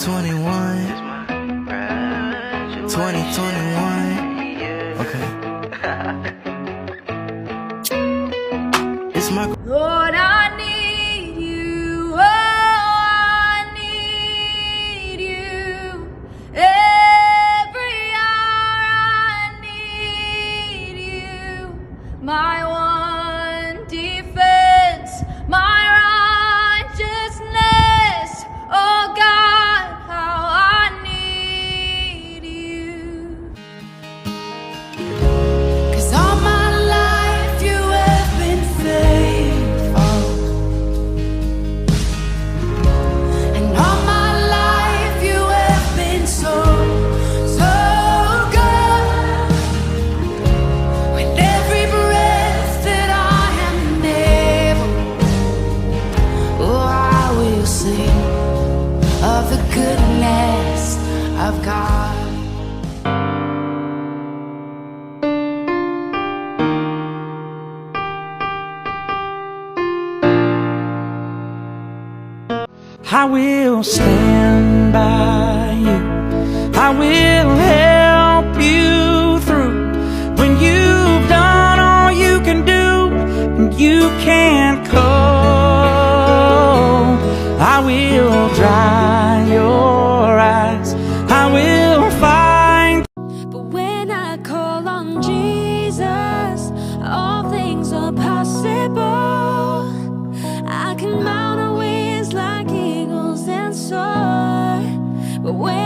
2021. 2021. Okay. It's my Lord, I need you. Oh, I need you. Every hour I need you. My one defense, my righteousness. Oh God, how I need you. 'Cause all my life you have been faithful, and all my life you have been so, so good. With every breath that I am able, oh, I will sing of the goodness of God. I will stand by you. I will help you through when you've done all you can do and you can't call. I will dry your eyes. I will find. But when I call on Jesus, all things are possible. I can mount on wings like eagles and soar. But when